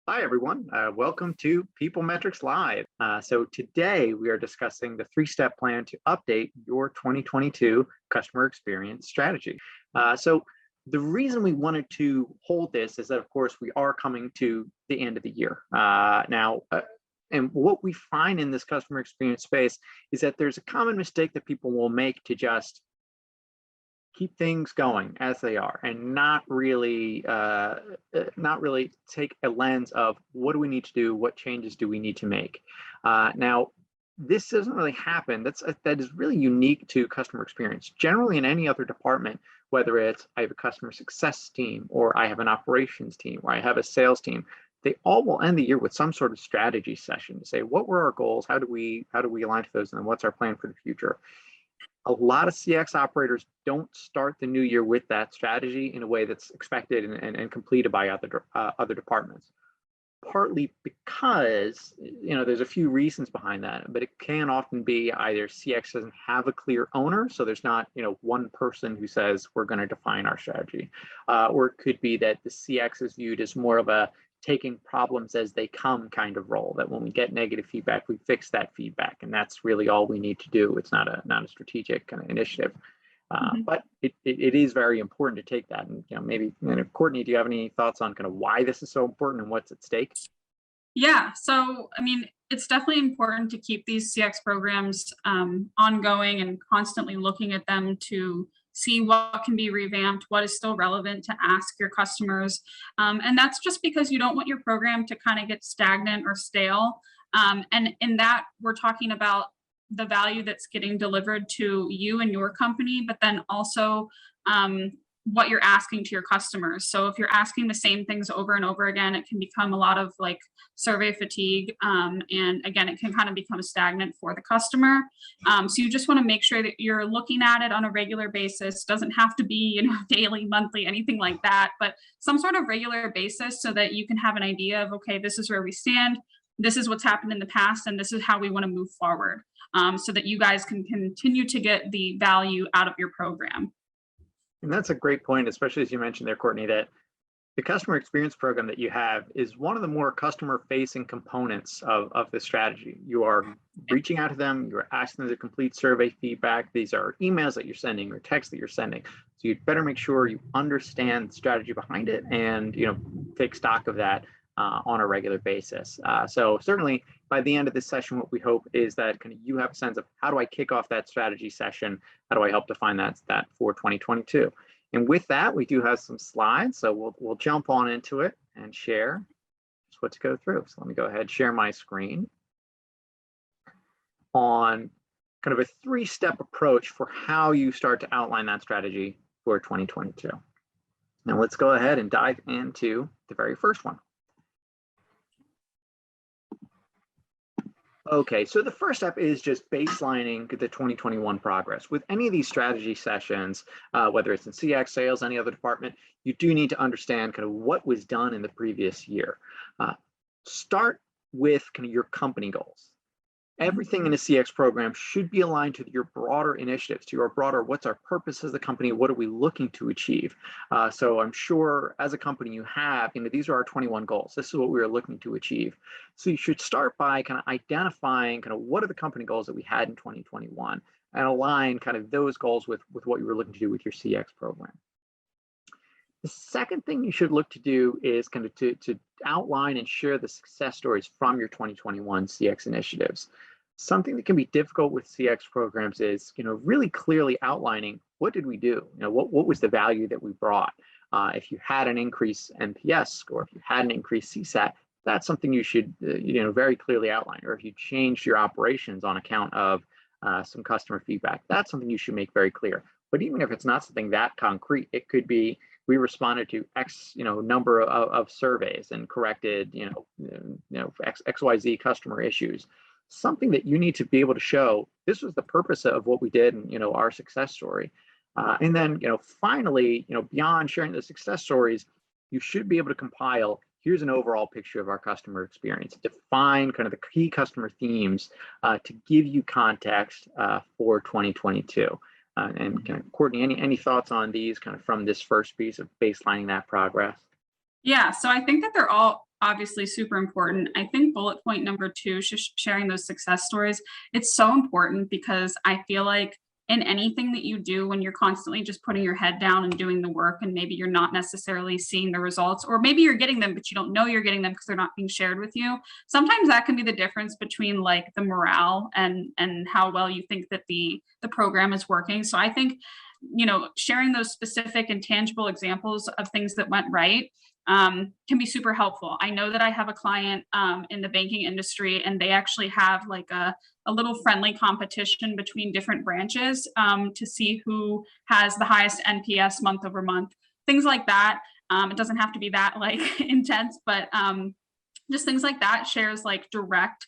Hi, everyone. Welcome to PeopleMetrics Live. So today we are discussing the three-step plan to update your 2022 customer experience strategy. So the reason we wanted to hold this is that, of course, we are coming to the end of the year now. And what we find in this customer experience space is that there's a common mistake that people will make to just keep things going as they are and not really take a lens of what do we need to do, what changes do we need to make. Now, this doesn't really happen. That is really unique to customer experience. Generally, in any other department, whether it's I have a customer success team or I have an operations team or I have a sales team, they all will end the year with some sort of strategy session to say what were our goals, how do we align to those, and then what's our plan for the future. A lot of CX operators don't start the new year with that strategy in a way that's expected and completed by other departments. Partly because there's a few reasons behind that, but it can often be either CX doesn't have a clear owner, so there's not one person who says we're going to define our strategy, or it could be that the CX is viewed as more of a taking problems as they come kind of role, that when we get negative feedback, we fix that feedback, and that's really all we need to do. It's not a strategic kind of initiative, but it is very important to take that. And maybe Courtney, do you have any thoughts on kind of why this is so important and what's at stake? Yeah, so I mean, it's definitely important to keep these CX programs ongoing and constantly looking at them to see what can be revamped, what is still relevant to ask your customers. And that's just because you don't want your program to kind of get stagnant or stale. And in that, we're talking about the value that's getting delivered to you and your company, but then also what you're asking to your customers. So if you're asking the same things over and over again, it can become a lot of like survey fatigue. And again, it can kind of become stagnant for the customer. So you just want to make sure that you're looking at it on a regular basis. Doesn't have to be, daily, monthly, anything like that, but some sort of regular basis so that you can have an idea of, okay, this is where we stand. This is what's happened in the past, and this is how we want to move forward, so that you guys can continue to get the value out of your program. And that's a great point, especially as you mentioned there, Courtney, that the customer experience program that you have is one of the more customer-facing components of the strategy. You are reaching out to them, you're asking them to complete survey feedback. These are emails that you're sending or texts that you're sending. So you'd better make sure you understand the strategy behind it and take stock of that on a regular basis. So certainly by the end of this session, what we hope is that kind of you have a sense of how do I kick off that strategy session? How do I help define that for 2022? And with that, we do have some slides. So we'll jump on into it and share just what to go through. So let me go ahead and share my screen on kind of a three-step approach for how you start to outline that strategy for 2022. Now let's go ahead and dive into the very first one. Okay, so the first step is just baselining the 2021 progress. With any of these strategy sessions, whether it's in CX, sales, any other department, you do need to understand kind of what was done in the previous year. Start with kind of your company goals. Everything in a CX program should be aligned to your broader initiatives, to your broader, what's our purpose as a company, what are we looking to achieve? So I'm sure as a company you have, these are our 21 goals. This is what we are looking to achieve. So you should start by kind of identifying kind of what are the company goals that we had in 2021 and align kind of those goals with what you were looking to do with your CX program. The second thing you should look to do is kind of to outline and share the success stories from your 2021 CX initiatives. Something that can be difficult with CX programs is, really clearly outlining what did we do? What was the value that we brought? If you had an increased NPS score, if you had an increased CSAT, that's something you should, very clearly outline. Or if you changed your operations on account of some customer feedback, that's something you should make very clear. But even if it's not something that concrete, it could be we responded to X, number of surveys and corrected, XYZ customer issues. Something that you need to be able to show this was the purpose of what we did and, our success story. And then, finally, beyond sharing the success stories, you should be able to compile, here's an overall picture of our customer experience, define kind of the key customer themes to give you context for 2022. And kind of, Courtney, any thoughts on these kind of from this first piece of baselining that progress? Yeah, so I think that they're all obviously super important. I think bullet point number 2, sharing those success stories, it's so important because I feel like in anything that you do, when you're constantly just putting your head down and doing the work, and maybe you're not necessarily seeing the results, or maybe you're getting them, but you don't know you're getting them because they're not being shared with you. Sometimes that can be the difference between like the morale and how well you think that the program is working. So I think, sharing those specific and tangible examples of things that went right can be super helpful. I know that I have a client in the banking industry, and they actually have like a little friendly competition between different branches to see who has the highest NPS month over month, things like that. It doesn't have to be that like intense, but just things like that shares like direct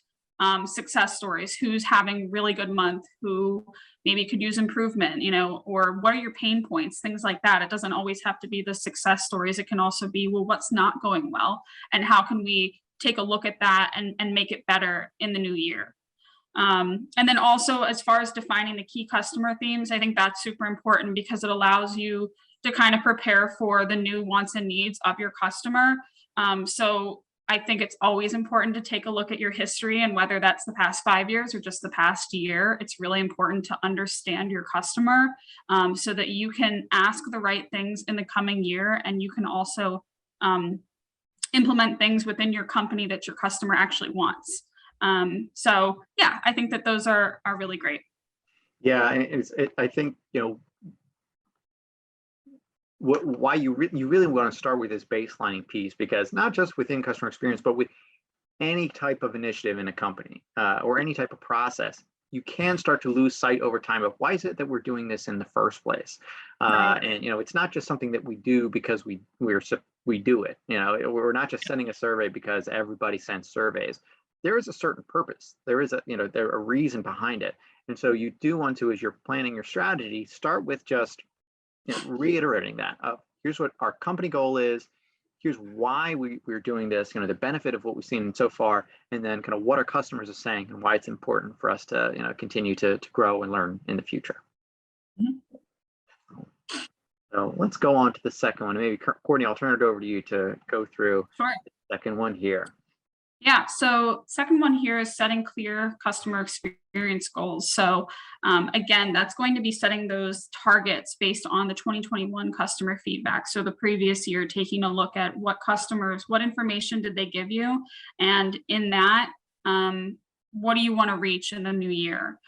success stories, who's having really good month, who maybe could use improvement, or what are your pain points, things like that. It doesn't always have to be the success stories. It can also be, well, what's not going well and how can we take a look at that and make it better in the new year. And then also, as far as defining the key customer themes, I think that's super important because it allows you to kind of prepare for the new wants and needs of your customer. So I think it's always important to take a look at your history, and whether that's the past 5 years or just the past year, it's really important to understand your customer so that you can ask the right things in the coming year, and you can also implement things within your company that your customer actually wants. So yeah, I think that those are really great. Yeah, and I think, why you really want to start with this baselining piece, because not just within customer experience, but with any type of initiative in a company or any type of process, you can start to lose sight over time of why is it that we're doing this in the first place. Right. And it's not just something that we do because we do it. We're not just sending a survey because everybody sends surveys. There is a certain purpose. There is a reason behind it. And so you do want to, as you're planning your strategy, start with just reiterating that. Here's what our company goal is. Here's why we're doing this, the benefit of what we've seen so far, and then kind of what our customers are saying and why it's important for us to continue to grow and learn in the future. Mm-hmm. So let's go on to the second one. Maybe Courtney, I'll turn it over to you to go through Sure. the second one here. Yeah, so second one here is setting clear customer experience goals. So again, that's going to be setting those targets based on the 2021 customer feedback. So the previous year, taking a look at what information did they give you? And in that, what do you want to reach in the new year?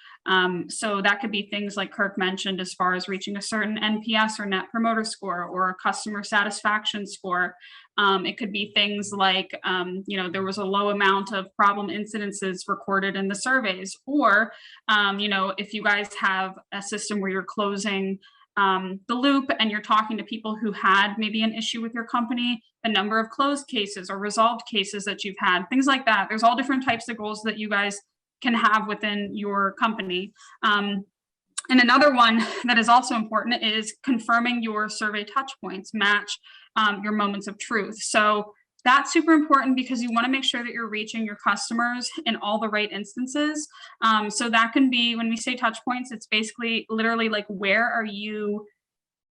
So that could be things like Kirk mentioned, as far as reaching a certain NPS or Net Promoter Score or a customer satisfaction score. It could be things like, there was a low amount of problem incidences recorded in the surveys, or, if you guys have a system where you're closing the loop and you're talking to people who had maybe an issue with your company, the number of closed cases or resolved cases that you've had, things like that. There's all different types of goals that you guys can have within your company. And another one that is also important is confirming your survey touch points match your moments of truth. So that's super important because you want to make sure that you're reaching your customers in all the right instances. So that can be, when we say touch points, it's basically literally like, where are you,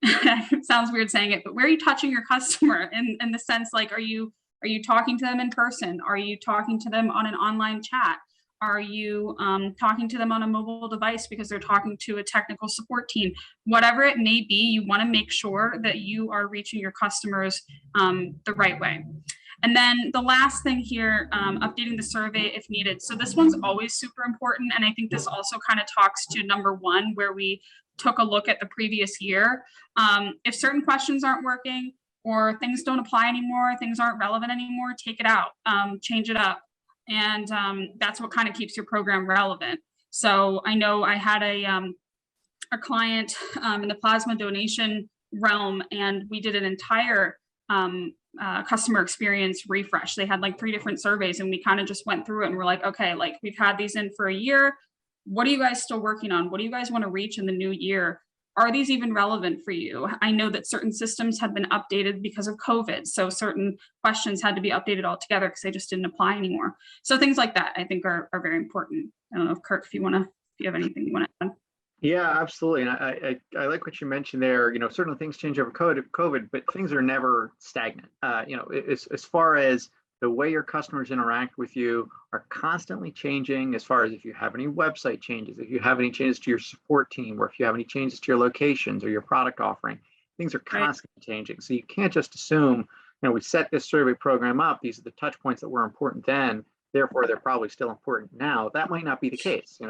it sounds weird saying it, but where are you touching your customer in the sense, like, are you talking to them in person? Are you talking to them on an online chat? Are you talking to them on a mobile device because they're talking to a technical support team? Whatever it may be, you want to make sure that you are reaching your customers the right way. And then the last thing here, updating the survey if needed. So this one's always super important. And I think this also kind of talks to number one, where we took a look at the previous year. If certain questions aren't working or things don't apply anymore, things aren't relevant anymore, take it out, change it up. And that's what kind of keeps your program relevant. So I know I had a client in the plasma donation realm, and we did an entire customer experience refresh. They had like 3 different surveys, and we kind of just went through it and we're like, okay, like we've had these in for a year. What are you guys still working on? What do you guys want to reach in the new year? Are these even relevant for you? I know that certain systems had been updated because of COVID. So certain questions had to be updated altogether because they just didn't apply anymore. So things like that, I think, are very important. I don't know if Kirk, if you have anything you want to add. Yeah, absolutely. And I like what you mentioned there. Certainly things change over COVID, but things are never stagnant. As far as the way your customers interact with you are constantly changing, as far as if you have any website changes, if you have any changes to your support team, or if you have any changes to your locations or your product offering, things are Right. constantly changing. So you can't just assume, we set this survey program up. These are the touch points that were important then, therefore they're probably still important now. That might not be the case.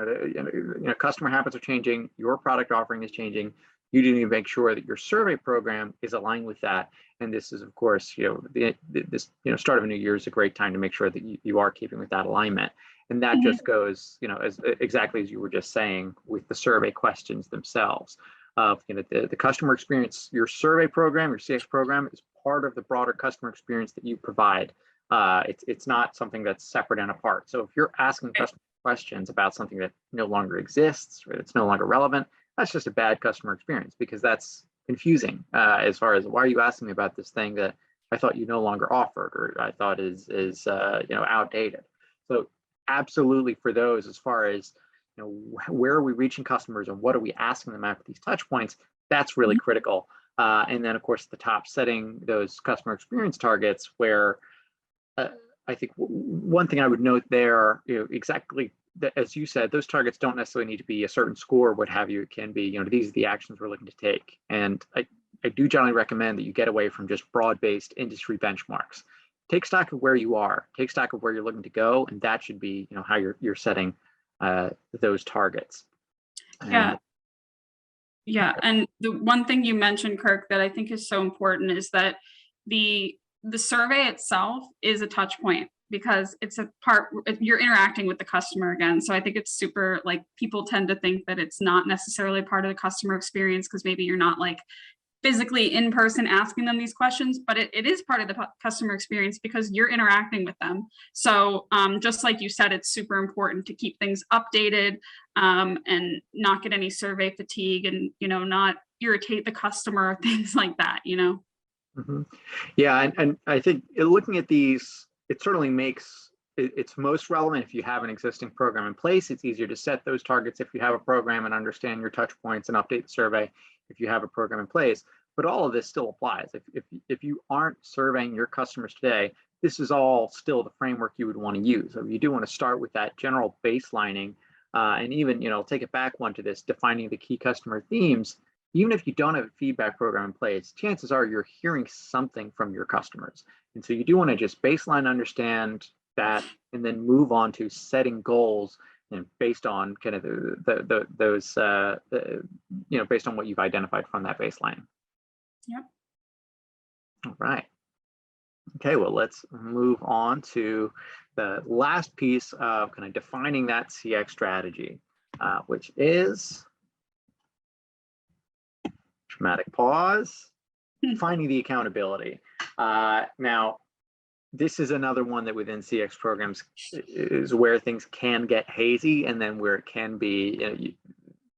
Customer habits are changing, your product offering is changing. You need to make sure that your survey program is aligned with that. And this is, of course, this start of a new year is a great time to make sure that you are keeping with that alignment. And that just goes, as exactly as you were just saying, with the survey questions themselves. The customer experience, your survey program, your CX program is part of the broader customer experience that you provide. It's not something that's separate and apart. So if you're asking customer questions about something that no longer exists or it's no longer relevant, that's just a bad customer experience, because that's confusing as far as, why are you asking me about this thing that I thought you no longer offered, or I thought is outdated. So absolutely, for those, as far as where are we reaching customers and what are we asking them after these touch points, that's really critical. And then, of course, at the top, setting those customer experience targets, where I think one thing I would note there, exactly that, as you said, those targets don't necessarily need to be a certain score, what have you. It can be, these are the actions we're looking to take. And I do generally recommend that you get away from just broad-based industry benchmarks. Take stock of where you are, take stock of where you're looking to go, and that should be, how you're setting those targets. Yeah. And the one thing you mentioned, Kirk, that I think is so important is that the survey itself is a touch point, because it's a part, you're interacting with the customer again. So I think it's super, like, people tend to think that it's not necessarily part of the customer experience because maybe you're not like physically in person asking them these questions, but it is part of the customer experience because you're interacting with them. So just like you said, it's super important to keep things updated and not get any survey fatigue, and not irritate the customer, things like that. Mm-hmm. Yeah, and I think looking at these, it certainly makes it's most relevant if you have an existing program in place. It's easier to set those targets if you have a program and understand your touch points and update the survey if you have a program in place. But all of this still applies. If you aren't surveying your customers today, this is all still the framework you would want to use. So you do want to start with that general baselining, and even take it back one to this, defining the key customer themes. Even if you don't have a feedback program in place, chances are you're hearing something from your customers. And so you do want to just baseline understand that, and then move on to setting goals, based on kind of those based on what you've identified from that baseline. Yep. All right. Okay, well, let's move on to the last piece of kind of defining that CX strategy, which is, dramatic pause, finding the accountability. Now, this is another one that within CX programs is where things can get hazy, and then where it can be,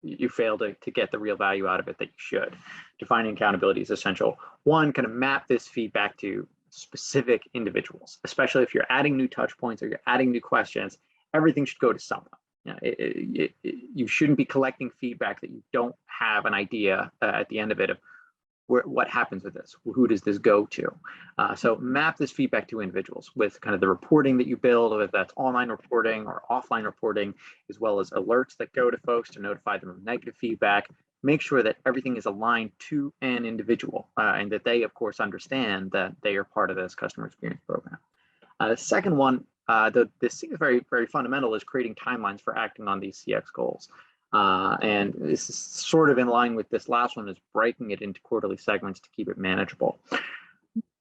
you fail to get the real value out of it that you should. Defining accountability is essential. One, kind of map this feedback to specific individuals, especially if you're adding new touch points or you're adding new questions. Everything should go to someone. You shouldn't be collecting feedback that you don't have an idea at the end of it of what happens with this. Who does this go to? So map this feedback to individuals with kind of the reporting that you build, whether that's online reporting or offline reporting, as well as alerts that go to folks to notify them of negative feedback. Make sure that everything is aligned to an individual, and that they, of course, understand that they are part of this customer experience program. The second one, this is very, very fundamental, is creating timelines for acting on these CX goals. And this is sort of in line with this last one, is breaking it into quarterly segments to keep it manageable.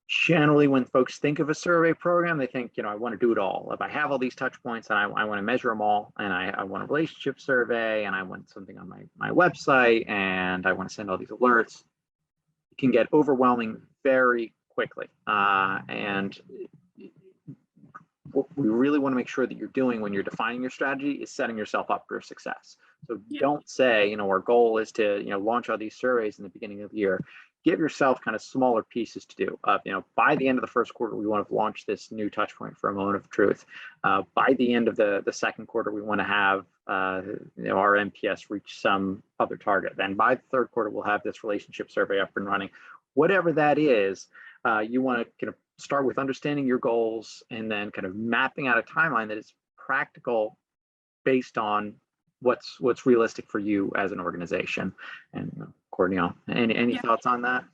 Generally, when folks think of a survey program, they think, I want to do it all. If I have all these touch points and I want to measure them all, and I want a relationship survey, and I want something on my website, and I want to send all these alerts, it can get overwhelming very quickly. And what we really want to make sure that you're doing when you're defining your strategy is setting yourself up for success. So don't say, our goal is to, launch all these surveys in the beginning of the year. give yourself kind of smaller pieces to do. By the end of the first quarter, we want to launch this new touch point for a moment of truth. By the end of the second quarter, we want to have our NPS reach some other target. Then by the third quarter, we'll have this relationship survey up and running. Whatever that is, you want to kind of start with understanding your goals and then kind of mapping out a timeline that is practical based on what's realistic for you as an organization. And Courtney, any thoughts on that?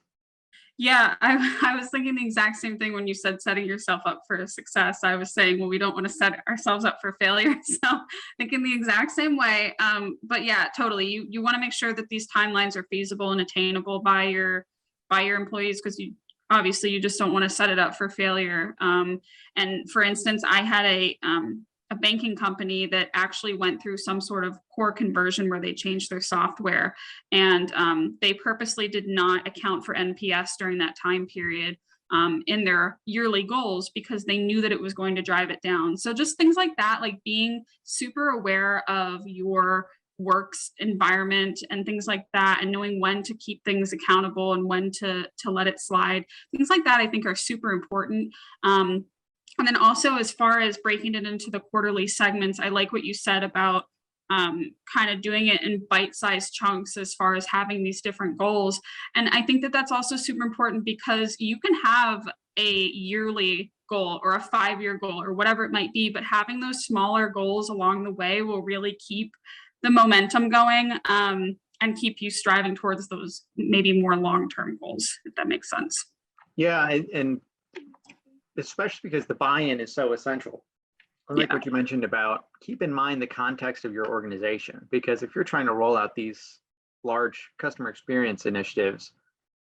Yeah, I was thinking the exact same thing when you said setting yourself up for success. I was saying, well, we don't want to set ourselves up for failure. So thinking the exact same way. But yeah, totally. You want to make sure that these timelines are feasible and attainable by your employees, because you just don't want to set it up for failure. And for instance, I had a banking company that actually went through some sort of core conversion where they changed their software, and they purposely did not account for NPS during that time period in their yearly goals, because they knew that it was going to drive it down. So just things like that, like being super aware of your works environment and things like that, and knowing when to keep things accountable and when to let it slide. Things like that I think are super important. And then also, as far as breaking it into the quarterly segments, I like what you said about kind of doing it in bite-sized chunks as far as having these different goals. And I think that that's also super important, because you can have a yearly goal or a 5-year goal or whatever it might be, but having those smaller goals along the way will really keep the momentum going and keep you striving towards those maybe more long-term goals, if that makes sense. Yeah, and especially because the buy-in is so essential. Like what you mentioned about, keep in mind the context of your organization, because if you're trying to roll out these large customer experience initiatives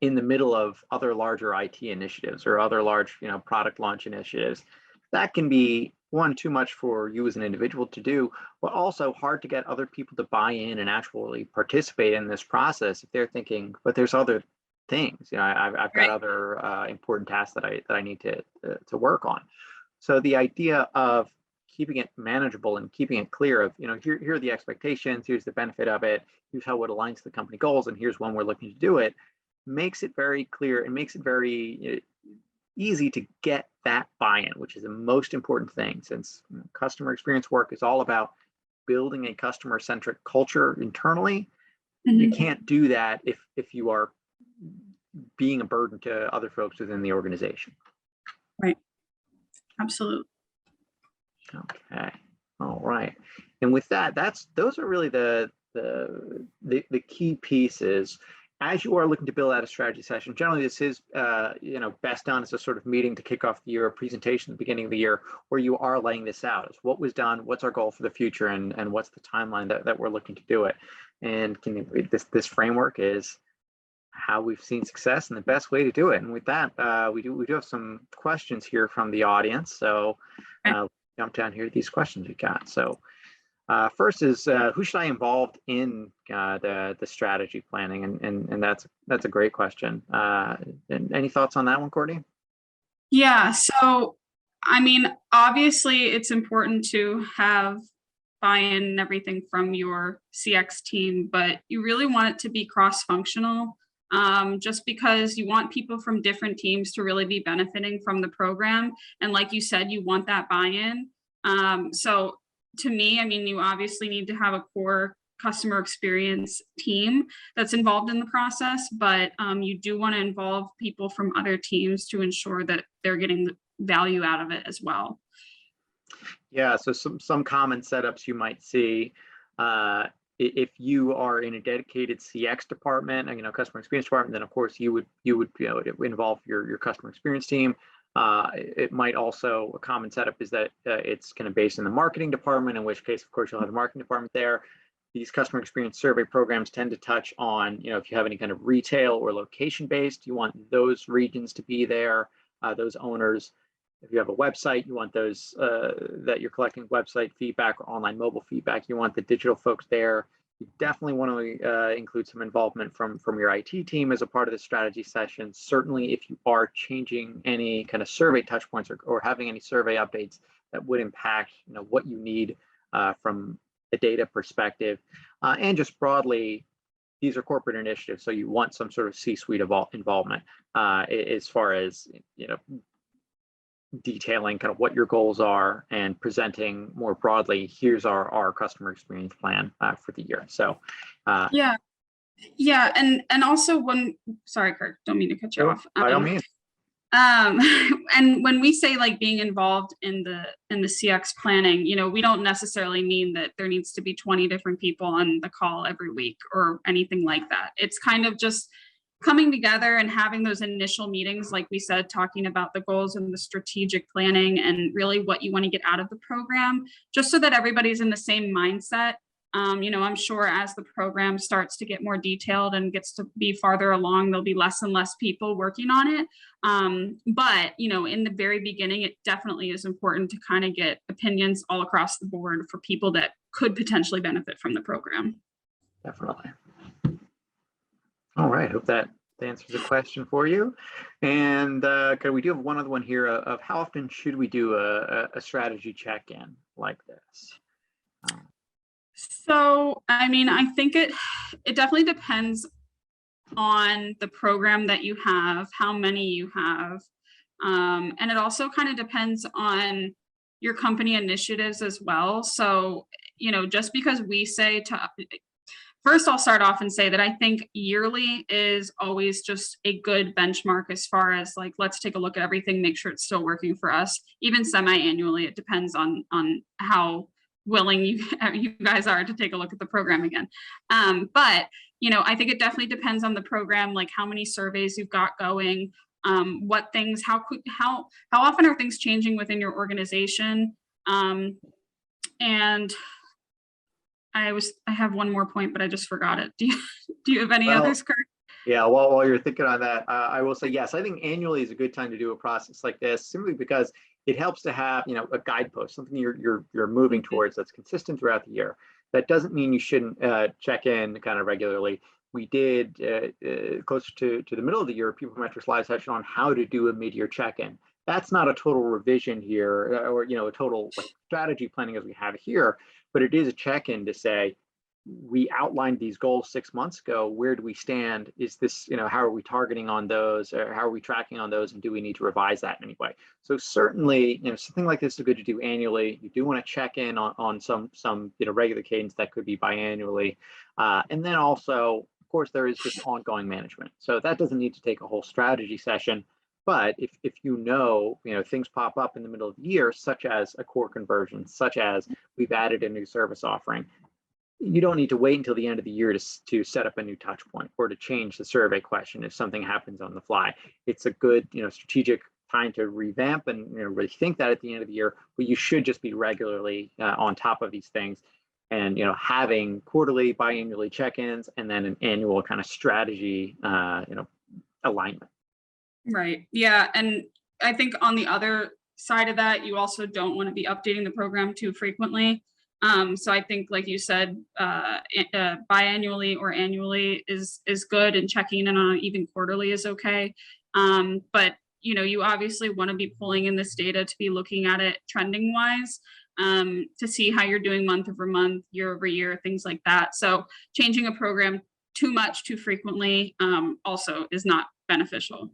in the middle of other larger IT initiatives or other large, product launch initiatives, that can be too much for you as an individual to do, but also hard to get other people to buy in and actually participate in this process if they're thinking, but there's other things. I've got other important tasks that I need to work on. So the idea of keeping it manageable and keeping it clear of, here are the expectations, here's the benefit of it, here's how it aligns to the company goals, and here's when we're looking to do it, makes it very clear and makes it very easy to get that buy-in, which is the most important thing, since customer experience work is all about building a customer-centric culture internally. Mm-hmm. You can't do that if you are being a burden to other folks within the organization. Right. Absolutely. Okay. All right. And with that, those are really the key pieces. As you are looking to build out a strategy session, generally this is best done as a sort of meeting to kick off the year, a presentation at the beginning of the year, where you are laying this out. It's what was done, what's our goal for the future, and what's the timeline that we're looking to do it. And this framework is how we've seen success and the best way to do it. And with that, we do have some questions here from the audience. So jump down here, these questions we got. So first is, who should I involve in the strategy planning? And that's a great question. And any thoughts on that one, Courtney? Yeah, so I mean, obviously it's important to have buy-in and everything from your CX team, but you really want it to be cross-functional, just because you want people from different teams to really be benefiting from the program. And like you said, you want that buy-in. So to me, I mean, you obviously need to have a core customer experience team that's involved in the process, but you do want to involve people from other teams to ensure that they're getting the value out of it as well. Yeah, so some common setups you might see, if you are in a dedicated CX department, customer experience department, then of course you would involve your customer experience team. It might also, a common setup is that it's kind of based in the marketing department, in which case, of course, you'll have the marketing department there. These customer experience survey programs tend to touch on, if you have any kind of retail or location based, you want those regions to be there, those owners. If you have a website, you want those that you're collecting website feedback or online mobile feedback, you want the digital folks there. You definitely want to include some involvement from your IT team as a part of the strategy session. Certainly, if you are changing any kind of survey touch points or having any survey updates that would impact what you need from a data perspective, and just broadly these are corporate initiatives, so you want some sort of C-suite involvement as far as, you know, detailing kind of what your goals are and presenting more broadly, here's our customer experience plan for the year. So yeah, and also sorry, Kurt, don't mean to cut you off. By all means. And when we say like being involved in the CX planning, you know, we don't necessarily mean that there needs to be 20 different people on the call every week or anything like that. It's kind of just coming together and having those initial meetings, like we said, talking about the goals and the strategic planning and really what you want to get out of the program, just so that everybody's in the same mindset. You know, I'm sure as the program starts to get more detailed and gets to be farther along, there'll be less and less people working on it. But, you know, in the very beginning, it definitely is important to kind of get opinions all across the board for people that could potentially benefit from the program. Definitely. All right, hope that answers the question for you. And we do have one other one here of how often should we do a strategy check-in like this? So, I mean, I think it definitely depends on the program that you have, how many you have. And it also kind of depends on your company initiatives as well. So, you know, just because we say first, I'll start off and say that I think yearly is always just a good benchmark as far as like, let's take a look at everything, make sure it's still working for us. Even semi-annually, it depends on how willing you guys are to take a look at the program again. But, you know, I think it definitely depends on the program, like how many surveys you've got going, what things, how often are things changing within your organization? And I have one more point, but I just forgot it. Do you have any others, Kurt? Yeah, while you're thinking on that, I will say, yes, I think annually is a good time to do a process like this, simply because it helps to have, you know, a guidepost, something you're moving towards that's consistent throughout the year. That doesn't mean you shouldn't check in kind of regularly. We did closer to the middle of the year, PeopleMetrics live session on how to do a mid-year check-in. That's not a total revision here, or, you know, a total like strategy planning as we have here, but it is a check-in to say, we outlined these goals 6 months ago. Where do we stand? Is this, you know, how are we targeting on those, or how are we tracking on those, and do we need to revise that in any way? So certainly, you know, something like this is good to do annually. You do want to check in on some you know, regular cadence that could be biannually, and then also, of course, there is just ongoing management. So that doesn't need to take a whole strategy session. But if you know, things pop up in the middle of the year, such as a core conversion, such as we've added a new service offering, you don't need to wait until the end of the year to set up a new touch point or to change the survey question if something happens on the fly. It's a good, strategic time to revamp and really think that at the end of the year, but you should just be regularly on top of these things, and having quarterly, biannually check-ins, and then an annual kind of strategy alignment. Right. Yeah. And I think on the other side of that, you also don't want to be updating the program too frequently. So I think, like you said, biannually or annually is good, and checking in on even quarterly is okay. But you obviously want to be pulling in this data to be looking at it trending wise, to see how you're doing month over month, year over year, things like that. So changing a program too much, too frequently, also is not beneficial,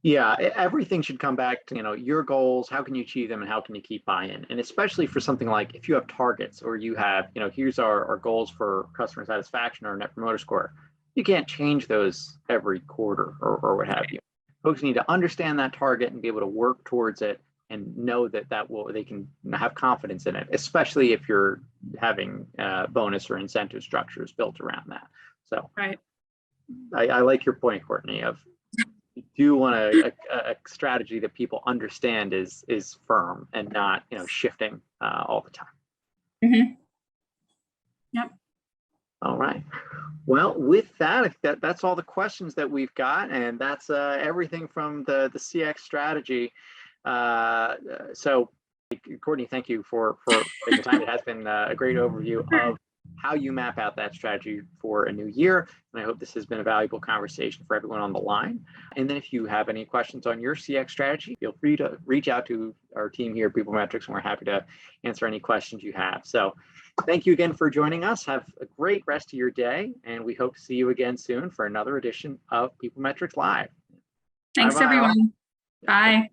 Yeah, everything should come back to, your goals, how can you achieve them, and how can you keep buy-in? And especially for something like if you have targets, or you have, here's our goals for customer satisfaction or net promoter score, you can't change those every quarter or what have you. Folks need to understand that target and be able to work towards it and know that they can have confidence in it, especially if you're having bonus or incentive structures built around that. So right. I like your point, Courtney, of you do want a strategy that people understand is firm and not shifting all the time. Mm-hmm. Yep. All right. Well, with that, I think that's all the questions that we've got, and that's everything from the CX strategy. So, Courtney, thank you for taking the time. It has been a great overview of how you map out that strategy for a new year. And I hope this has been a valuable conversation for everyone on the line. And then if you have any questions on your CX strategy, feel free to reach out to our team here at PeopleMetrics, and we're happy to answer any questions you have. So thank you again for joining us. Have a great rest of your day, and we hope to see you again soon for another edition of PeopleMetrics Live. Thanks, Bye-bye. everyone. Bye.